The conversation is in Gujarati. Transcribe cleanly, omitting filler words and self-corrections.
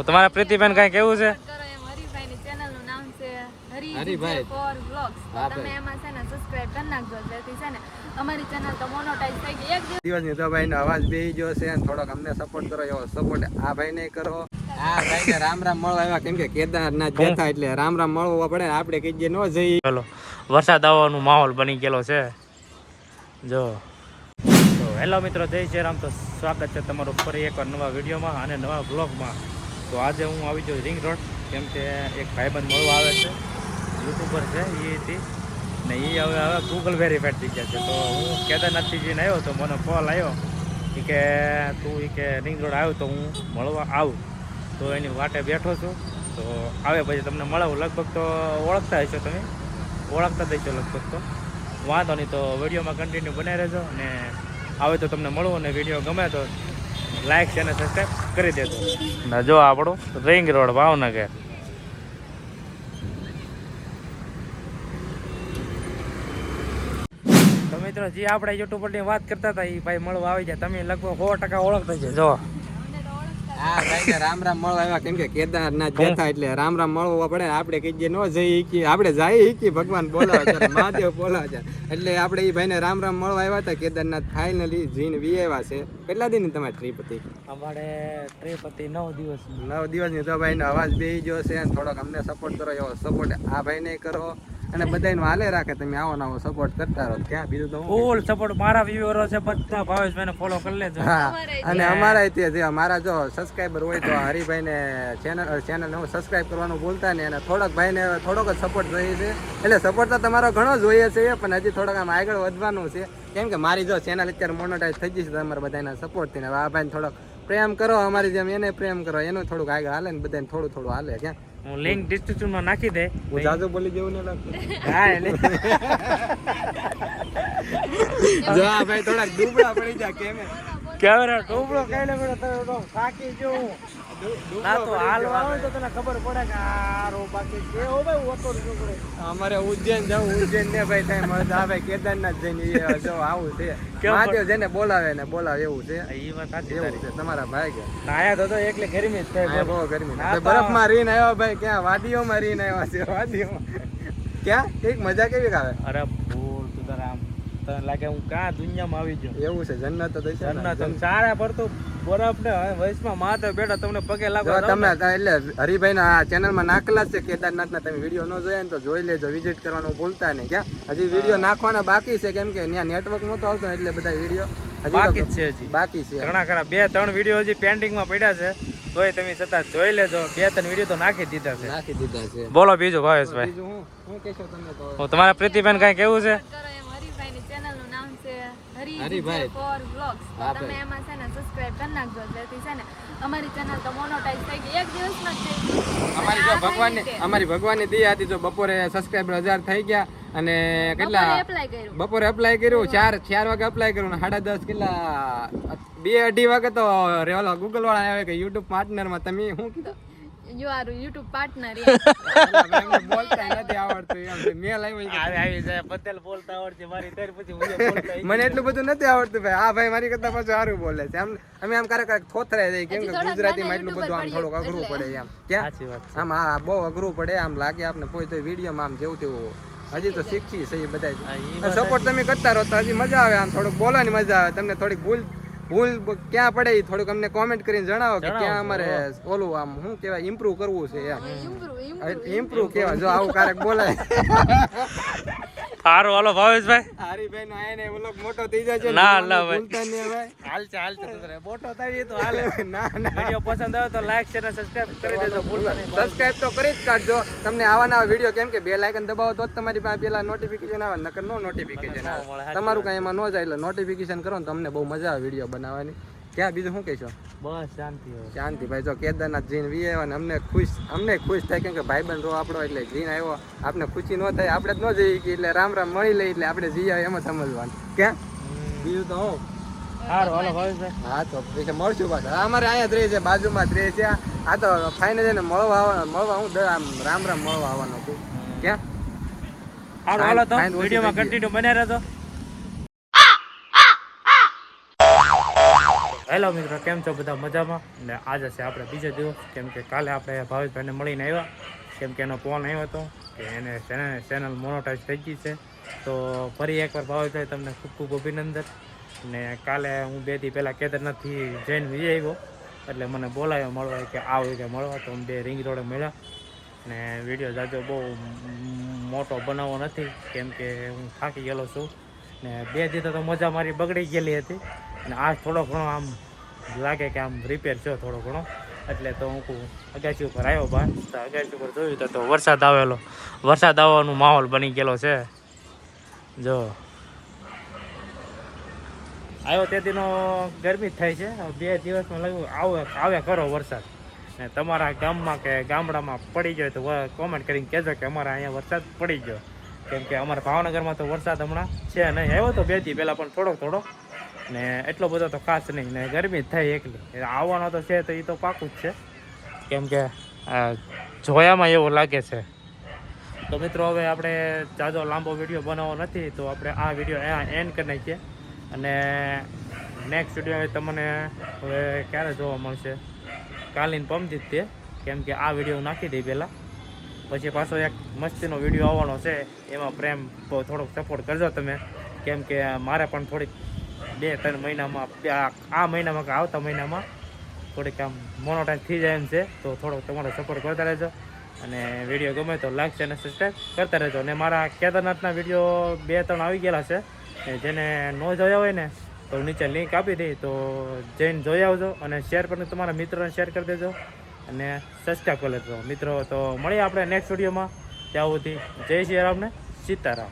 તમારા પ્રીતિબેન કઈ કેવું છે? હરીભાઈની ચેનલનું નામ છે હરીભાઈ ફોર વ્લોગ્સ. તમે એમાં છે ને સબસ્ક્રાઇબ કરી નાખજો, જેથી છે ને અમારી ચેનલ તો મોનોટાઈઝ થઈ ગઈ. એક દિવસની તો ભાઈનો અવાજ બેહી ગયો છે અને થોડોક અમને સપોર્ટ કરો, એવો સપોર્ટ આ ભાઈને કરો. આ ભાઈને રામ રામ મળવા આવ્યા, કેમ કે કેદારનાથ જતા એટલે રામ રામ મળવા પડે. આપણે કઈ ન જઈએ. ચલો, વરસાદ આવવાનો માહોલ બની ગયેલો છે. જો તો હેલો મિત્રો, જય શ્રી રામ. તો સ્વાગત છે તમારું ફરી એકવાર નવા વિડીયોમાં અને નવા બ્લોગમાં. તો આજે હું આવી જાઉં રિંગ રોડ, કેમ કે એક ભાઈબંધ મળવા આવે છે, યુટ્યુબર છે એથી ને એ હવે ગૂગલ વેરીફાઈડ થઈ ગયા છે. તો હું કેદારનાથથી જઈને આવ્યો તો મને કોલ આવ્યો કે તું કે રિંગ રોડ આવ્યો તો હું મળવા આવું. તો એની વાટે બેઠો છું. તો આવે પછી તમને મળાવું. લગભગ તો ઓળખતા હશો, તમે ઓળખતા દઈશો લગભગ. તો વાંધો નહીં, તો વિડીયોમાં કન્ટિન્યુ બનાવી રહેજો અને આવે તો તમને મળવું. અને વિડીયો ગમે તો લાઈક છે અને સબસ્ક્રાઈબ કરી દેજો. ને જો આપણું રિંગ રોડ ભાવનગર. તો મિત્રો, જે આપણે યુટ્યુબ પરની વાત કરતા હતા એ ભાઈ મળવા આવી જાય. તમે લગભગ 100% ઓળખતા છે. જો હા ભાઈ રામ રામ મળવા આવ્યા, કેમ કે કેદારનાથ જતા એટલે રામ રામ મળવા પડે. આપણે કઈ ન જઈએ, આપણે જઈએ ભગવાન બોલાવે છે, મહાદેવ બોલાવે છે, એટલે આપણે એ ભાઈને રામ રામ મળવા આવ્યા હતા. કેદારનાથ ફાઇનલી જઈને વી આવ્યા છે. કેટલા દિન તમારી ટ્રીપ હતી? અમારે ટ્રીપ હતી 9 દિવસ. 9 દિવસની તો ભાઈનો અવાજ બેહી ગયો છે અને થોડોક અમને સપોર્ટ કરો, એવો સપોર્ટ આ ભાઈને કરો અને બધાનો હાલે રાખે. તમે આવો નવો સપોર્ટ કરતા રહો. ક્યાં બીજું તો ફૂલ સપોર્ટ મારા વ્યુઅરો છે બધા. ભાવેશભાઈને ફોલો કરી લેજો. હા, અને અમારા તે મારા જો સબસ્ક્રાઈબર હોય તો હરિભાઈને ચેનલ સબસ્ક્રાઈબ કરવાનું ભૂલતા નહીં. અને થોડોક ભાઈને થોડોક જ સપોર્ટ જોઈએ છે, એટલે સપોર્ટ તો તમારો ઘણો જોઈએ છે, પણ હજી થોડોક આમ આગળ વધવાનું છે. કેમ કે મારી જો ચેનલ અત્યારે મોનોટાઈઝ થઈ ગઈ છે તમારા બધાના સપોર્ટથી. ને આ ભાઈને થોડોક પ્રેમ કરો, અમારી જેમ એને પ્રેમ કરો, એનું થોડુંક આગળ હાલે ને બધાને થોડું થોડું હાલે. ક્યાં હું લિંક ડિસ્ક્રિપ્શનમાં નાખી દે. હું જાજુ બોલી જેવું નહીં લાગતું. હા, એટલે જો આ ભાઈ થોડાક ડૂબડા પડી જાય. કેમેરા ડૂબળો કઈ લે બેટા, તમે તો થાકી જો ના તો હાલવા આવે તો તને ખબર પડે કે આ રો બાકી કે હો ભાઈ ઓતો ડૂબળે. અમારે ઉજ્જૈન જવું, ઉજ્જૈન ને ભાઈ થાય મળે. આ ભાઈ કેદારનાથ જઈને જો આવું છે. મહાદેવ જેને બોલાવે ને બોલાવે એવું છે. એ વાત સાચી એવું છે તમારા ભાઈ કે આયા તો એકલે ગરમી જ થાય. બહુ ગરમી. બરફમાં રીન આવ્યો ભાઈ, ક્યાં વાડીઓમાં રીન આવ્યા છે. વાડીઓમાં ક્યાં કઈક મજા કેવી આવે. અરે ભૂલ તું તારા આમ તને લાગે હું ક્યાં દુનિયામાં આવી ગયો. એવું છે, જન્નત તો દઈશ. જન્નત સારા પડતું બરફ ને વયસમાં માથે બેઠા તમને પગે લાગો. તમે એટલે હરિભાઈ ના ચેનલમાં નાખેલા છે કેદારનાથ ના. તમે વિડીયો ન જોયા ને તો જોઈ લેજો, વિઝિટ કરવાનું ભૂલતા નહીં. ક્યાં હજી વિડીયો નાખવાના બાકી છે, કેમ કે ત્યાં નેટવર્ક નહોતો આવતો એટલે બધા વિડીયો બાકી છે. હજી બાકી છે ઘણા ખરા 2-3 વિડીયો હજી પેન્ડિંગમાં પડ્યા છે. તોય તમે છતાં જોઈ લેજો. 2-3 વિડીયો તો નાખી દીધા છે. બોલો બીજું ભાવેશભાઈ. હું કહેશો તમને તો તમારા પ્રીતિબેન કઈ કેવું છે? હરીભાઈની ચેનલનું નામ છે હરીભાઈ ફોર વ્લોગ્સ. તમે એમાં છે ને સબસ્ક્રાઇબ કરી નાખજો, જેથી છે ને અમારી ચેનલ તો મોનોટાઈઝ થઈ ગઈ. એક દિવસમાં જ થઈ ગઈ. અમારી ભગવાનની દયા હતી. જો બપોરે સબસ્ક્રાઇબર 1000 થઈ ગયા અને કેટલા બપોરે અપ્લાય કર્યું, 4 વાગે અપ્લાય કર્યું, 10:30 કેટલા 2-2:30 વાગે તો ગૂગલ વાળા આવે કે યુટ્યુબ પાર્ટનરમાં તમે શું કીધું? You are YouTube partner. બોલતા નથી આવડતું એમ મેલ આવી જાય પટેલ બોલતા આવડશે મારી તાર પછી હું બોલતા. મને એટલું બધું નથી આવડતું ભાઈ. આ ભાઈ મારી કરતા પાછું સારું બોલે છે. અમે આમ ક્યારેક થોથરાઈ જાય, કેમ કે ગુજરાતીમાં એટલું બધું આમ થોડુંક અઘરું પડે એમ. ક્યાં આમ હા બહુ અઘરું પડે. આમ લાગે આપણે કોઈ તો વિડીયોમાં આમ જેવું તેવું. હજી તો શીખી છે એ બધા. સપોર્ટ તમે કરતા રહો તો હજી મજા આવે. આમ થોડુંક બોલવાની મજા આવે. તમને થોડીક ભૂલ ક્યાં પડે એ થોડુંક અમને કોમેન્ટ કરીને જણાવો કે ક્યાં અમારે ઓલું આમ શું કહેવાય ઇમ્પ્રુવ કરવું છે. એમ ઇમ્પ્રુવ કહેવાય. જો આવું ક્યારેક બોલાય. સારું હાલો ભાવેશભાઈ. હરીભાઈ નો આને વ્લોગ મોટો થઈ જાય છે. ના ભાઈ ભૂલતા નહીં ભાઈ. હાલશે મોટો થાય તો હાલે. ના વિડીયો પસંદ આવે તો લાઈક શેર અને સબસ્ક્રાઇબ કરી દેજો. ભૂલતા નહીં. સબસ્ક્રાઇબ તો કરી જ કાઢજો. તમને આવા નવા વિડીયો, કેમ કે બેલ આઇકન દબાવો તો જ તમારી પાસે પેલા નોટિફિકેશન આવે, નકર નો નોટિફિકેશન આવે. તમારું કઈ એમાં ન જાય એટલે નોટિફિકેશન કરો ને તમને બહુ મજા આવે વિડીયો બનાવવાની. ક્યાં બીજું શું કહેશો? બસ શાંતિ ભાઈ. જો કેદારનાથ જઈને વી આવ્યા ને અમને ખુશ થાય, કેમ કે ભાઈબંધ રો આપણો એટલે જઈને આવ્યો. આપણે ખુશી ન થાય આપણે જ ન જઈએ એટલે રામ રામ મળી લઈએ એટલે આપણે જઈ આવે એમ સમજવાનું. ક્યાં બીજું તો હું સારું હાલો ભાવેશભાઈ. હા તો પછી મળશું પાછા. અમારે અહીંયા જ રહે છે, બાજુમાં જ રહે છે. આ તો ફાઇનલ એને મળવા હું આમ રામ રામ મળવા આવવાનો છું. ક્યાં સારું હાલો તો વિડીયોમાં કન્ટિન્યુ બન્યા રહેજો. હેલો મિત્રો, કેમ છો બધા? મજામાં. ને આજે છે આપણે બીજો દિવસ, કેમ કે કાલે આપણે ભાવેશભાઈને મળીને આવ્યા, કેમ કે એનો ફોન આવ્યો હતો કે એને ચેનલ મોનોટાઈઝ થઈ ગઈ છે. તો ફરી એકવાર ભાવેશભાઈ તમને ખૂબ ખૂબ અભિનંદન. ને કાલે હું 2 દી પહેલાં કેદારનાથથી જઈને વિજય આવ્યો, એટલે મને બોલાવ્યો મળવા કે આવો કે મળવા. તો અમે 2 રિંગ રોડે મળ્યા. ને વિડીયો જાજો બહુ મોટો બનાવવો નથી, કેમ કે હું થાકી ગયેલો છું. ને 2 દી તો મજા મારી બગડી ગયેલી હતી. અને આજ થોડો ઘણો આમ લાગે કે આમ રિપેર છે થોડો ઘણો, એટલે તો હું અગાસી ઉપર આવ્યો બહાર. તો અગાસી ઉપર જોયું તો વરસાદ આવવાનો માહોલ બની ગયેલો છે. જો આવ્યો તેદીનો ગરમી જ થાય છે. 2 દિવસમાં લાગ્યું આવે ખરો વરસાદ. ને તમારા ગામમાં કે ગામડામાં પડી ગયો તો કોમેન્ટ કરીને કહેજો કે અમારા અહીંયા વરસાદ પડી ગયો, કેમ કે અમારા ભાવનગરમાં તો વરસાદ હમણાં છે નહીં. આવ્યો તો 2 દી પહેલાં, પણ થોડો ને એટલો બધો તો ખાસ નહીં. ને ગરમી જ થાય એકલી. આવવાનો તો છે તો એ તો પાકું જ છે, કેમ કે જોયામાં એવું લાગે છે. તો મિત્રો, હવે આપણે જાજો લાંબો વિડીયો બનાવવો નથી, તો આપણે આ વિડીયો એન્ડ કરી નાખીએ. અને નેક્સ્ટ વિડીયો તમને હવે ક્યારે જોવા મળશે? કાલીન પમજી જ તે, કેમ કે આ વિડીયો નાખી દઈ પહેલાં, પછી પાછો એક મસ્તીનો વિડીયો આવવાનો છે. એમાં પ્રેમ થોડોક સપોર્ટ કરજો તમે, કેમ કે મારે પણ થોડીક 2-3 મહિનામાં, આ મહિનામાં કે આવતા મહિનામાં થોડીક આમ મોનોટાઈઝ થઈ જાય એમ છે. તો થોડોક તમારો સપોર્ટ કરતા રહેજો. અને વિડીયો ગમે તો લાઈક અને સબસ્ક્રાઈબ કરતા રહેજો. અને મારા કેદારનાથના વિડીયો 2-3 આવી ગયેલા છે, જેને ન જોયા હોય ને તો નીચે લિંક આપી દઈ, તો જઈને જોઈ આવજો. અને શેર કરીને તમારા મિત્રોને શેર કરી દેજો, અને સબસ્ક્રાઈબ કરી લેજો મિત્રો. તો મળીએ આપણે નેક્સ્ટ વિડીયોમાં. ત્યાં સુધી જય શ્રી રામને, સીતારામ.